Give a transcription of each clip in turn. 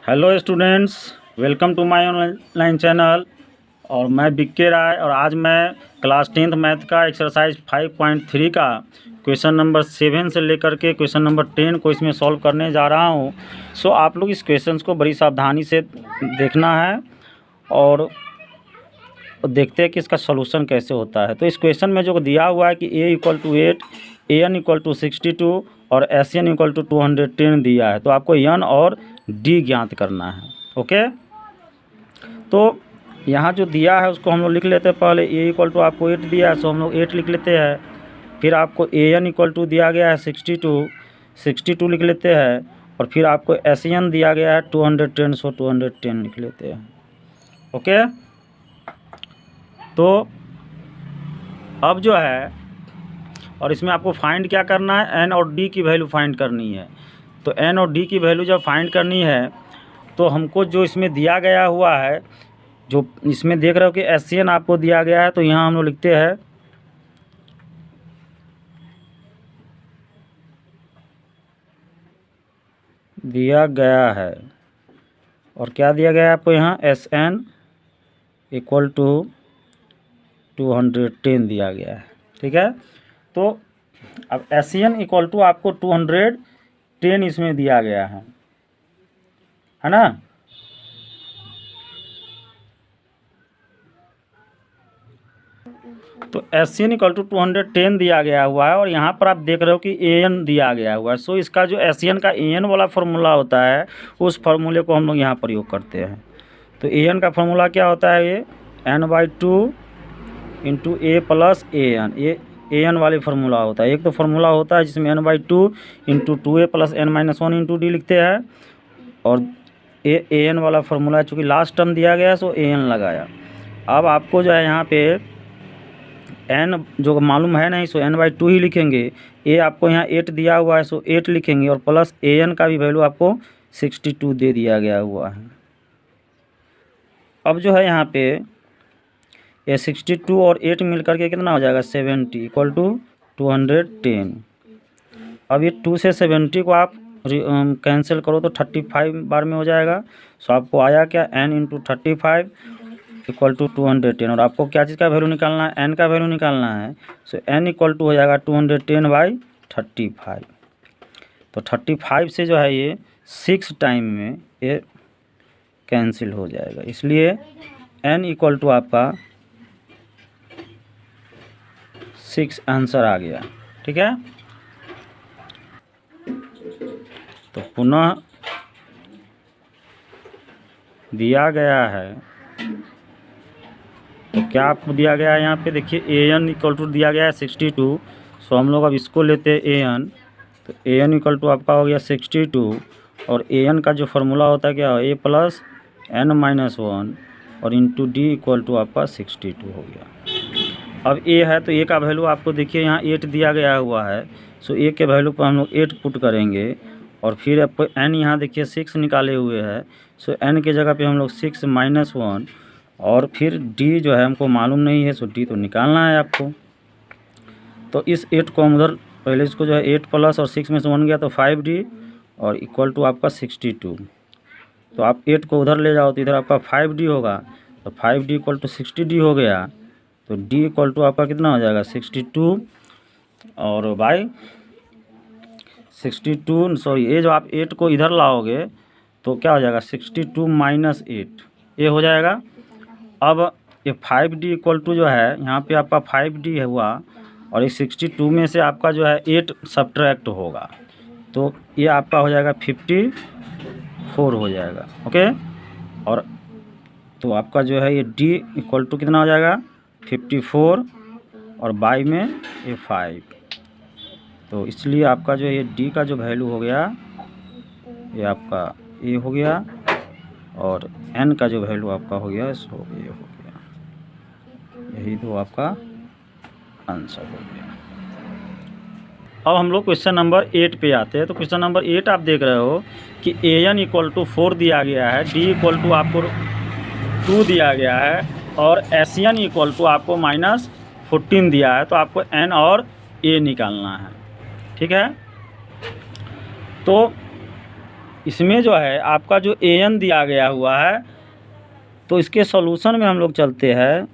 Hello students, welcome to my online channel. और मैं बिक्के राय और आज मैं क्लास 10th मैथ का एक्सरसाइज 5.3 का क्वेश्चन नंबर 7 से लेकर के क्वेश्चन नंबर 10 को इसमें सॉल्व करने जा रहा हूं। सो आप लोग इस क्वेश्चंस को बड़ी सावधानी से देखना है और देखते हैं कि इसका सोल्यूशन कैसे होता है। तो इस क्वेश्चन में जो दिया हुआ है कि a = 8, an = 62 और SN = 210 दिया है, तो आपको n और d ज्ञात करना है। ओके, तो यहाँ जो दिया है उसको हम लोग लिख लेते हैं। पहले a = आपको 8 दिया है, सो हम लोग 8 लिख लेते हैं। फिर आपको an = दिया गया है 62 लिख लेते हैं। और फिर आपको SN दिया गया है 210, सो 210 लिख लेते हैं। ओके, तो अब जो है और इसमें आपको फाइंड क्या करना है, n और d की वैल्यू फाइंड करनी है। तो n और d की वैल्यू जब फाइंड करनी है तो हमको जो इसमें दिया गया हुआ है, जो इसमें देख रहे हो कि SN आपको दिया गया है, तो यहाँ हम लोग लिखते हैं दिया गया है। और क्या दिया गया है आपको यहाँ, SN = 210 दिया गया है। ठीक है, तो अब SN = आपको 210 इसमें दिया गया है ना। तो SN = 210 दिया गया हुआ है और यहाँ पर आप देख रहे हो कि AN दिया गया हुआ है। सो इसका जो SN का AN वाला फार्मूला होता है, उस फार्मूले को हम लोग यहाँ प्रयोग करते हैं। तो AN का फार्मूला क्या होता है, ये n/2 × a + an, ये AN वाली फार्मूला होता है। एक तो फार्मूला होता है जिसमें n/2 × 2a + n - 1 × d लिखते हैं, और AN वाला फार्मूला चूँकि लास्ट टर्म दिया गया है, सो AN लगाया। अब आपको जो है यहाँ पे n जो मालूम है नहीं, सो n/2 ही लिखेंगे। a आपको यहाँ 8 दिया हुआ है, सो 8 लिखेंगे, और प्लस AN का भी वैल्यू आपको 62 दे दिया गया हुआ है। अब जो है यहाँ पे ये 62 और 8 मिल करके कितना हो जाएगा, 70 = 210। अब ये 2 से 70 को आप कैंसिल करो तो 35 बार में हो जाएगा। सो आपको आया क्या, n × 35 = 210। और आपको क्या चीज़ का वैल्यू निकालना है, n का वैल्यू निकालना है। सो n = हो जाएगा 210/35। तो 35 से जो है ये 6 टाइम में ये कैंसिल हो जाएगा, इसलिए n = आपका 6 आंसर आ गया। ठीक है, तो पुनः दिया गया है, तो क्या आपको दिया गया है यहाँ पे देखिए, AN = दिया गया है 62। सो हम लोग अब इसको लेते हैं AN। तो AN = आपका हो गया 62, और AN का जो फार्मूला होता है क्या, a + n - 1 और इंटू d = आपका 62 हो गया। अब a है तो a का वैल्यू आपको देखिए यहाँ 8 दिया गया हुआ है। सो a के वैल्यू पर हम लोग 8 पुट करेंगे, और फिर आपको n यहाँ देखिए 6 निकाले हुए हैं। सो n के जगह पे हम लोग 6 - 1, और फिर d जो है हमको मालूम नहीं है, सो d तो निकालना है आपको। तो इस 8 को हम उधर पहले इसको जो है 8 प्लस और 6 में से 1 गया तो 5d, और इक्वल टू आपका 62। तो आप 8 को उधर ले जाओ तो इधर आपका 5d होगा, तो 5d = 60d हो गया। तो d = आपका कितना हो जाएगा, 62 और बाई 62, सॉरी ये जो आप 8 को इधर लाओगे तो क्या हो जाएगा, 62 - 8 ये हो जाएगा। अब ये 5d = जो है यहाँ पे आपका 5d हुआ, और ये 62 में से आपका जो है 8 सब्ट्रैक्ट होगा, तो ये आपका हो जाएगा 54 हो जाएगा। ओके, और तो आपका जो है ये d = कितना हो जाएगा, 54, और बाई में ये 5। तो इसलिए आपका जो ये d का जो वैल्यू हो गया, ये आपका ये हो गया, और n का जो वैल्यू आपका हो गया, सो ये हो गया। यही तो आपका आंसर हो गया। अब हम लोग क्वेश्चन नंबर 8 पे आते हैं। तो क्वेश्चन नंबर 8 आप देख रहे हो कि AN = 4 दिया गया है, D = आपको 2 दिया गया है, और SN = आपको -14 दिया है। तो आपको n और a निकालना है। ठीक है, तो इसमें जो है आपका जो ए एन दिया गया हुआ है, तो इसके सॉल्यूशन में हम लोग चलते हैं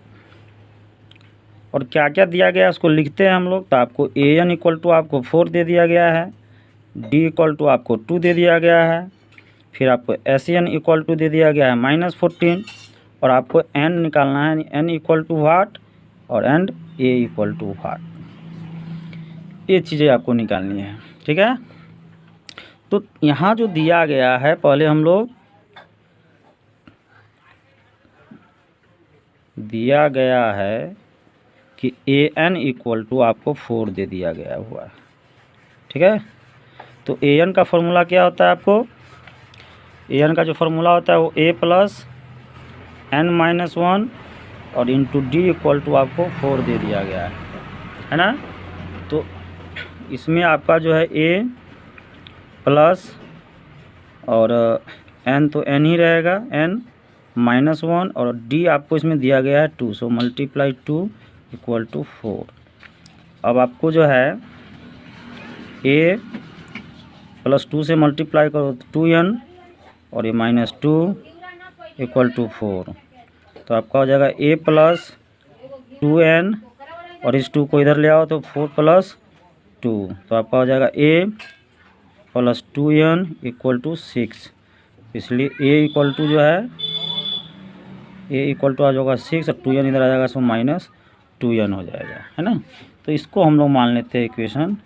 और क्या क्या दिया गया है उसको लिखते हैं हम लोग। तो आपको ए एन इक्वल टू आपको 4 दे दिया गया है, डी इक्वल टू आपको 2 दे दिया गया है, फिर आपको एस एन इक्वल टू दे दिया गया है -14, और आपको एन निकालना है, एन इक्वल टू वाट और एंड ए इक्वल टू वाट, ये चीज़ें आपको निकालनी है। ठीक है, तो यहाँ जो दिया गया है पहले हम लोग दिया गया है कि ए एन इक्वल टू आपको 4 दे दिया गया हुआ है। ठीक है, तो ए एन का फॉर्मूला क्या होता है, आपको ए एन का जो फॉर्मूला होता है वो ए प्लस एन माइनस 1 और इंटू डी इक्वल टू आपको 4 दे दिया गया है ना। तो इसमें आपका जो है ए प्लस और एन तो एन ही रहेगा, एन -1 और डी आपको इसमें दिया गया है 2, सो मल्टीप्लाई 2 इक्वल टू 4। अब आपको जो है ए प्लस 2 से मल्टीप्लाई करो तो 2n और ये -2 इक्वल टू 4, तो आपका हो जाएगा ए प्लस 2n और इस 2 को इधर ले आओ तो 4 प्लस 2, तो आपका हो जाएगा ए प्लस 2n इक्वल टू 6। इसलिए ए इक्वल टू जो है ए इक्वल टू आ जाएगा 6 और 2n इधर आ जाएगा, सो -2n हो जाएगा, है ना। तो इसको हम लोग मान लेते हैं इक्वेशन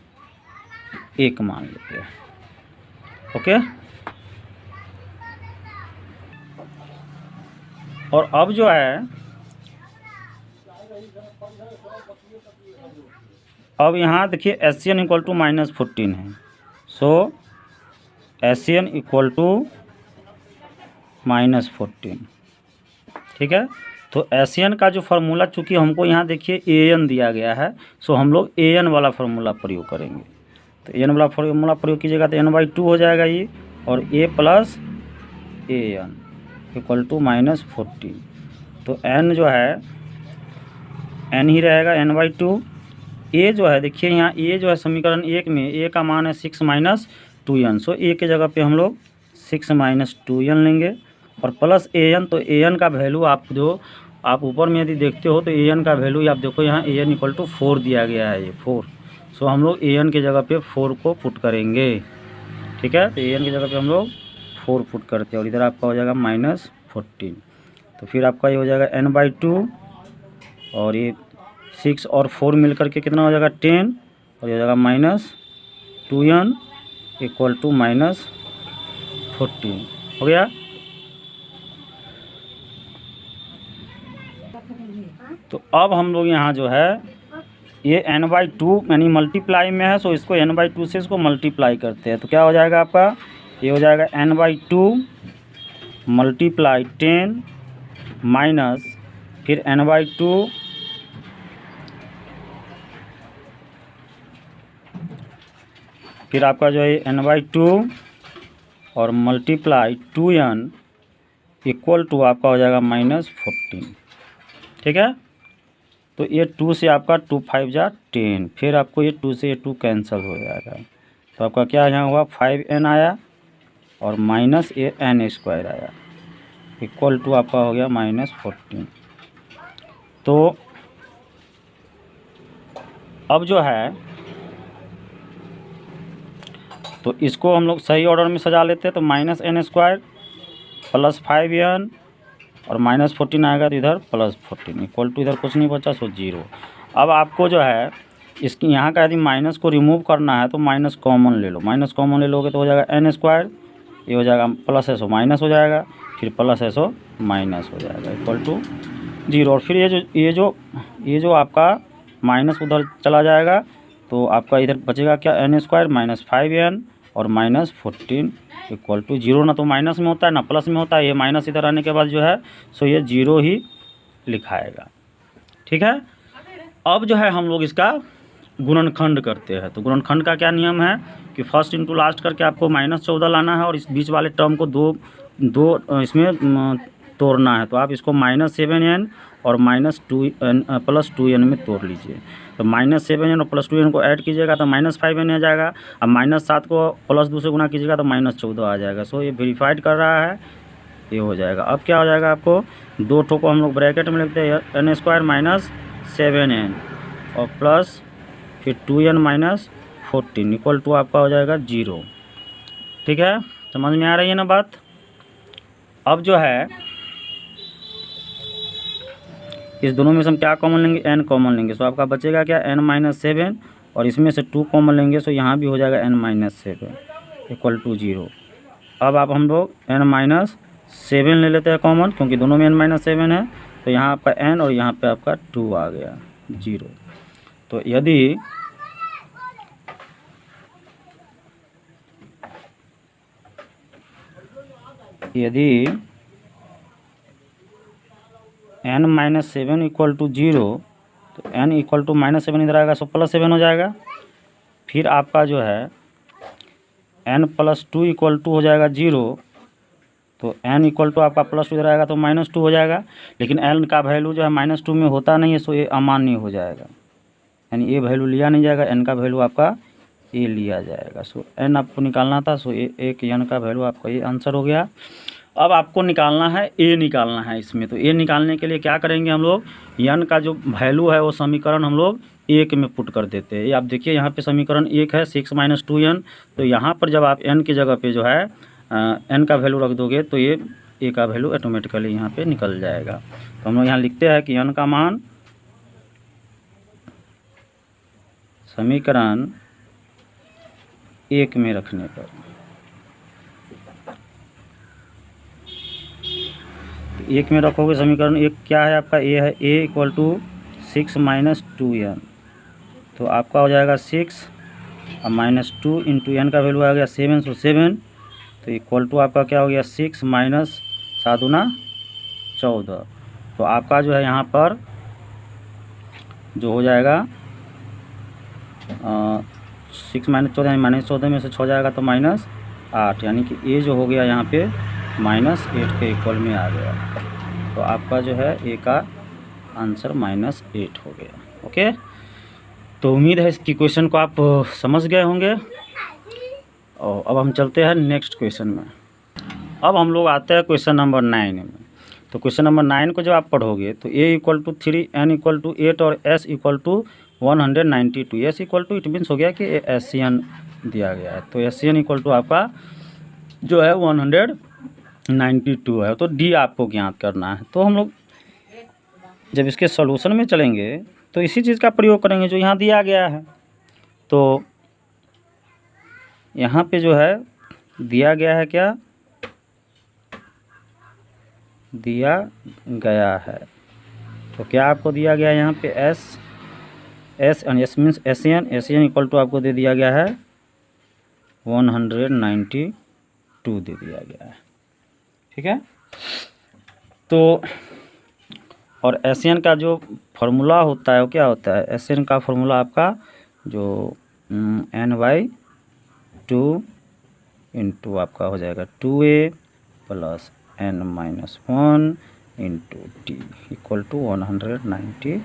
1 मान लेते हैं। ओके, और अब जो है अब यहाँ देखिए S C N equal to -14 है, so S C N equal to -14। ठीक है, तो एस एन का जो फार्मूला चूँकि हमको यहाँ देखिए ए एन दिया गया है, सो हम लोग ए एन वाला फार्मूला प्रयोग करेंगे। तो ए एन वाला फार्मूला प्रयोग कीजिएगा तो n/2 हो जाएगा ये, और A plus A N equal to -14। तो n जो है n ही रहेगा n/2। ए जो है देखिए यहाँ ए जो है समीकरण 1 में ए का मान है 6 - 2n, सो ए के जगह पे हम लोग 6 - 2n लेंगे और प्लस ए एन। तो ए एन का वैल्यू आप जो आप ऊपर में यदि देखते हो तो ए एन का वैल्यू आप देखो यहाँ ए एन इक्वल टू 4 दिया गया है, ये 4, सो हम लोग ए एन के जगह पे 4 को पुट करेंगे। ठीक है, तो ए एन की जगह पे हम लोग 4 पुट करते हैं और इधर आपका हो जाएगा -14। तो फिर आपका ये हो जाएगा n/2 और ये 6 और 4 मिल करके कितना हो जाएगा 10 और ये हो जाएगा -2n इक्वल टू -14 हो गया। तो अब हम लोग यहाँ जो है ये n/2 यानी मल्टीप्लाई में है, सो इसको n/2 से इसको मल्टीप्लाई करते हैं, तो क्या हो जाएगा आपका, ये हो जाएगा n/2 मल्टीप्लाई 10 माइनस फिर n/2 फिर आपका जो है n/2 और मल्टीप्लाई 2n इक्वल टू आपका हो जाएगा -14। ठीक है, तो ये 2 से आपका 2 5 जा 10, फिर आपको ये 2 से ये 2 कैंसिल हो जाएगा, तो आपका क्या यहाँ हुआ 5n आया और -n² आया इक्वल टू आपका हो गया -14। तो अब जो है तो इसको हम लोग सही ऑर्डर में सजा लेते हैं, तो -n² प्लस 5n और -14 आएगा तो इधर +14 इक्वल टू इधर कुछ नहीं बचा, सो 0। अब आपको जो है इसकी यहाँ का यदि माइनस को रिमूव करना है तो माइनस कॉमन ले लो, माइनस कॉमन ले लोगे तो हो जाएगा n², ये हो जाएगा प्लस है सो माइनस हो जाएगा, फिर प्लस है सो माइनस हो जाएगा इक्वल टू 0। और फिर ये जो आपका माइनस उधर चला जाएगा तो आपका इधर बचेगा क्या n² -5n और -14 इक्वल टू 0। ना तो माइनस में होता है ना प्लस में होता है, ये माइनस इधर आने के बाद जो है सो ये 0 ही लिखाएगा। ठीक है, अब जो है हम लोग इसका गुणनखंड करते हैं। तो गुणनखंड का क्या नियम है कि फर्स्ट इंटू लास्ट करके आपको -14 लाना है और इस बीच वाले टर्म को दो इसमें तोड़ना है तो आप इसको -7n और -2n +2n में तोड़ लीजिए। तो -7n और +2n को ऐड कीजिएगा तो -5n आ जाएगा। अब -7 को +2 से गुना कीजिएगा तो -14 आ जाएगा। सो ये वेरीफाइड कर रहा है, ये हो जाएगा। अब क्या हो जाएगा, आपको दो ठो को हम लोग ब्रैकेट में लिखते हैं, n² - 7n और प्लस फिर 2n - 14 इक्वल टू आपका हो जाएगा 0। ठीक है, समझ में आ रही है ना बात। अब जो है इस दोनों में से हम क्या कॉमन लेंगे, n कॉमन लेंगे। सो आपका बचेगा क्या, n - 7 और इसमें से 2 कॉमन लेंगे। सो यहाँ भी हो जाएगा n - 7 इक्वल टू 0। अब आप हम लोग n - 7 ले लेते हैं कॉमन, क्योंकि दोनों में n - 7 है। तो यहाँ आपका n और यहाँ पे आपका 2 आ गया 0। तो यदि n - 7 इक्वल टू 0 तो n इक्वल टू -7 इधर आएगा, सो +7 हो जाएगा। फिर आपका जो है n + 2 इक्वल टू हो जाएगा 0। तो n इक्वल टू आपका +2 इधर आएगा तो -2 हो जाएगा। लेकिन n का वैल्यू जो है -2 में होता नहीं है, सो ये अमान्य हो जाएगा, यानी ये वैल्यू लिया नहीं जाएगा। n का वैल्यू आपका ये लिया जाएगा। सो n आपको निकालना था, सो ये एक n का वैल्यू आपका ये आंसर हो गया। अब आपको निकालना है a निकालना है इसमें। तो a निकालने के लिए क्या करेंगे हम लोग, n का जो वैल्यू है वो समीकरण हम लोग 1 में पुट कर देते हैं। ये आप देखिए यहाँ पे समीकरण 1 है 6 - 2n। तो यहाँ पर जब आप n की जगह पे जो है n का वैल्यू रख दोगे तो ये a का वैल्यू ऑटोमेटिकली यहाँ पे निकल जाएगा। तो हम लोग यहाँ लिखते हैं कि n का मान समीकरण 1 में रखने पर, एक में रखोगे समीकरण 1 क्या है आपका, a है, a इक्वल टू 6 - 2n। तो आपका हो जाएगा 6 और -2 इंटू n का वैल्यू आ गया 7, सो 7। तो इक्वल टू आपका क्या हो गया 6 - 7 × 14। तो आपका जो है यहाँ पर जो हो जाएगा 6 - 14 यानी -14 में से 6 जाएगा तो -8, यानी कि ये जो हो गया यहाँ पे -8 के इक्वल में आ गया। तो आपका जो है ए का आंसर -8 हो गया। ओके, तो उम्मीद है इसकी क्वेश्चन को आप समझ गए होंगे। और अब हम चलते हैं नेक्स्ट क्वेश्चन में। अब हम लोग आते हैं क्वेश्चन नंबर 9 में। तो क्वेश्चन नंबर 9 को जब आप पढ़ोगे तो a equal to 3, n equal to 8 और s equal to 192। s equal to it means हो गया कि SCN दिया गया है। तो SCN इक्वल टू आपका जो है 192 है। तो d आपको ज्ञात करना है। तो हम लोग जब इसके सॉल्यूशन में चलेंगे तो इसी चीज़ का प्रयोग करेंगे जो यहाँ दिया गया है। तो यहाँ पे जो है दिया गया है, क्या दिया गया है, तो क्या आपको दिया गया है यहाँ पे s means SCN equal to आपको दे दिया गया है 192 दे दिया गया है। ठीक है, तो और SCN का जो फार्मूला होता है वो क्या होता है, SCN का फार्मूला आपका जो n/2 इंटू आपका हो जाएगा 2a plus n - 1 into d equal to 192।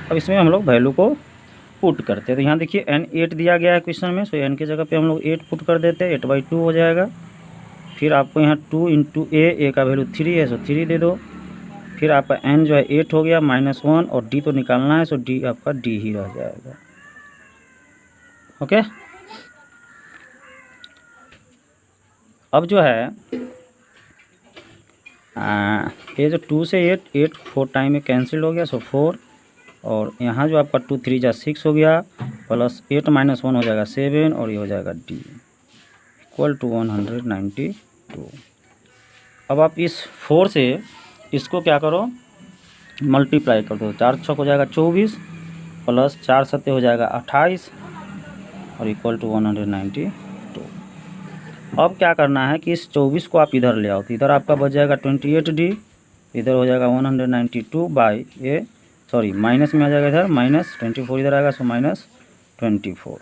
अब इसमें हम लोग वैल्यू को पुट करते हैं। तो यहाँ देखिए n 8 दिया गया है क्वेश्चन में, सो n की जगह पे हम लोग 8 पुट कर देते हैं, 8/2 हो जाएगा। फिर आपको यहाँ 2 इंटू a का वैल्यू 3 है, सो 3 दे दो। फिर आपका n जो है 8 हो गया -1 और d तो निकालना है, सो d आपका d ही रह जाएगा। ओके, अब जो है ये जो 2 से 8 4 टाइम में कैंसिल हो गया, सो 4 और यहाँ जो आपका 2 3 × 6 हो गया प्लस 8 - 1 हो जाएगा 7 और ये हो जाएगा d इक्वल टू 192। अब आप इस 4 से इसको क्या करो, मल्टीप्लाई कर दो। 4 × 6 हो जाएगा 24 प्लस 4 × 7 हो जाएगा 28 और इक्वल टू 192। अब क्या करना है कि इस 24 को आप इधर ले आओ, तो इधर आपका बच जाएगा 28d, इधर हो जाएगा 192 बाई ये सॉरी माइनस में आ जाएगा इधर -24 इधर आएगा, सो -24।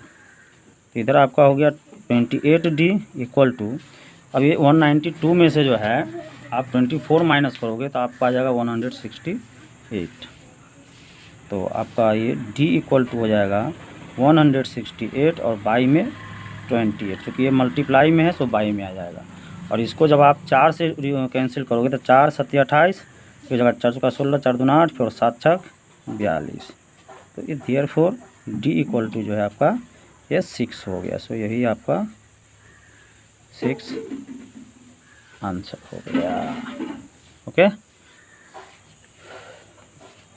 तो इधर आपका हो गया 28d इक्वल टू अब ये 192 में से जो है आप 24 माइनस करोगे तो आपका आ जाएगा 168। तो आपका ये D इक्वल टू हो जाएगा 168 और बाई में 28, चूँकि ये मल्टीप्लाई में है सो बाई में आ जाएगा। और इसको जब आप 4 से कैंसिल करोगे तो 4 7 28, फिर जगह 4 चौका 16, 4 दूना 8, फिर 7 छक 42। तो ये देयरफॉर D इक्वल टू जो है आपका ये 6 हो गया। सो यही आपका 6 आंसर हो गया। ओके,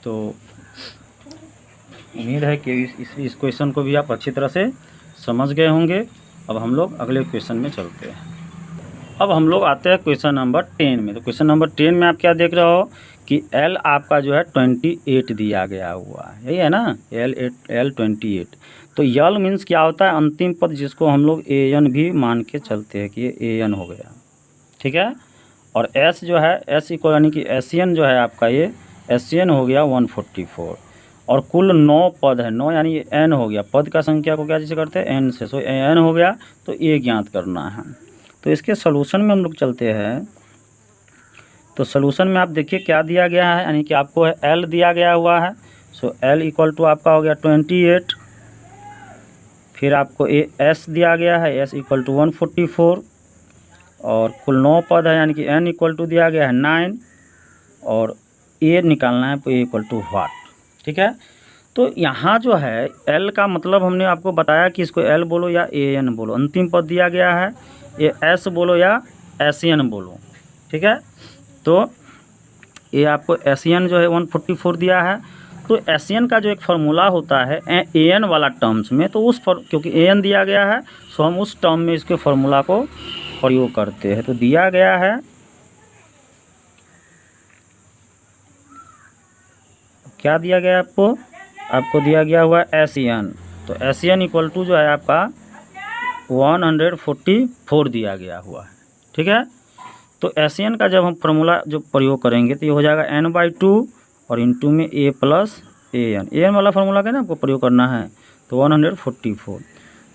तो उम्मीद है कि इस क्वेश्चन को भी आप अच्छी तरह से समझ गए होंगे। अब हम लोग अगले क्वेश्चन में चलते हैं। अब हम लोग आते हैं क्वेश्चन नंबर 10 में। तो क्वेश्चन नंबर 10 में आप क्या देख रहे हो कि L आपका जो है 28 दिया गया हुआ है, यही है ना, L 28। तो L मीन्स क्या होता है, अंतिम पद जिसको हम लोग AN भी मान के चलते हैं कि ये AN हो गया, ठीक है। और S जो है S इक्वल यानी कि SN जो है आपका ये SN हो गया 144। और कुल 9 पद है, 9 यानी ये N हो गया। पद का संख्या को क्या जैसे करते हैं N से, सो N हो गया। तो ये ज्ञात करना है। तो इसके सलूशन में हम लोग चलते हैं। तो सलूशन में आप देखिए क्या दिया गया है, यानी कि आपको L दिया गया हुआ है। सो L इक्वल टू आपका हो गया 28। फिर आपको S दिया गया है, S इक्वल टू 144। और कुल 9 पद है, यानी कि N इक्वल टू दिया गया है 9। और A निकालना है, तो A इक्वल टू व्हाट, ठीक है। तो यहाँ जो है L का मतलब हमने आपको बताया कि इसको L बोलो या AN बोलो। अंतिम पद दिया गया है, ये S बोलो या SN बोलो, ठीक है। तो ये आपको SN जो है 144 दिया है। तो SN का जो एक फार्मूला होता है AN वाला टर्म्स में, तो क्योंकि AN दिया गया है सो हम उस टर्म में इसके फार्मूला को प्रयोग करते हैं। तो दिया गया है, क्या दिया गया है आपको दिया गया हुआ है SN। तो SN इक्वल टू जो है आपका 144 दिया गया हुआ है, ठीक है। तो SN का जब हम फार्मूला जो प्रयोग करेंगे तो ये हो जाएगा n/2 और इनटू में A प्लस AN वाला फार्मूला का ना आपको प्रयोग करना है। तो 144।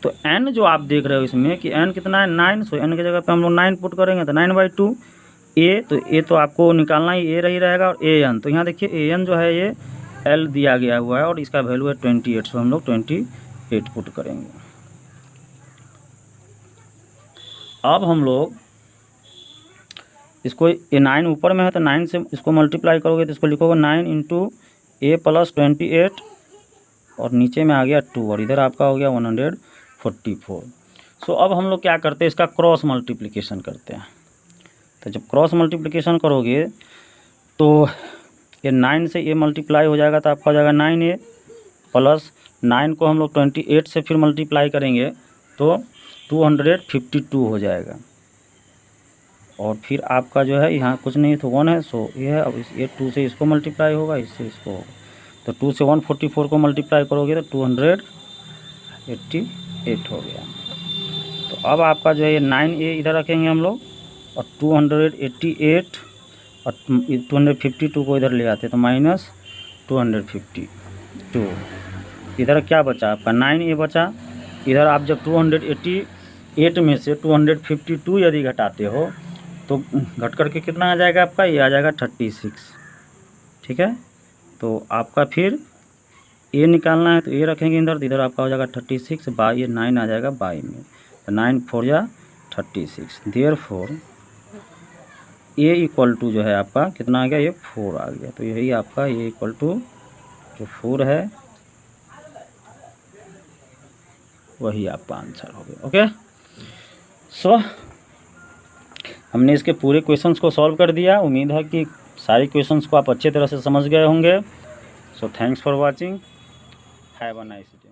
तो n जो आप देख रहे हो इसमें कि n कितना है 9। सो n की जगह पे हम लोग 9 पुट करेंगे तो 9/2। A तो आपको निकालना ही A रही रहेगा। और AN तो यहाँ देखिए AN जो है ये L दिया गया हुआ है और इसका वैल्यू है 28। सो हम लोग 28 पुट करेंगे। अब हम लोग इसको ये 9 ऊपर में है तो 9 से इसको मल्टीप्लाई करोगे तो इसको लिखोगे 9 इंटू A प्लस 28 और नीचे में आ गया 2 और इधर आपका हो गया 144। सो अब हम लोग क्या करते हैं, इसका क्रॉस मल्टीप्लिकेशन करते हैं। तो जब क्रॉस मल्टीप्लिकेशन करोगे तो ये 9 से ये मल्टीप्लाई हो जाएगा तो आपका हो जाएगा 9A प्लस 9 को हम लोग 28 से फिर मल्टीप्लाई करेंगे तो 252 हो जाएगा। और फिर आपका जो है यहाँ कुछ नहीं तो 1 है। सो ये है, अब ये 2 से इसको मल्टीप्लाई होगा, इससे इसको होगा। तो 2 से 144 को मल्टीप्लाई करोगे तो 288 हो गया। तो अब आपका जो है ये 9A इधर रखेंगे हम लोग और 288 और 252 को इधर ले आते तो माइनस 252। इधर क्या बचा आपका 9A बचा। इधर आप जब 288 में से 252 यदि घटाते हो तो घट करके कितना आ जाएगा आपका, ये आ जाएगा 36, ठीक है। तो आपका फिर A निकालना है तो A रखेंगे इधर आपका हो जाएगा 36 बाई 9 आ जाएगा बाई में। तो 9 4 जा 36। देयरफॉर A इक्वल टू जो है आपका कितना आ गया, ये 4 आ गया। तो यही आपका A इक्वल टू जो 4 है वही आपका आंसर हो गया। ओके, सो हमने इसके पूरे क्वेश्चंस को सॉल्व कर दिया। उम्मीद है कि सारे क्वेश्चंस को आप अच्छे तरह से समझ गए होंगे। So thanks for watching, have a nice day.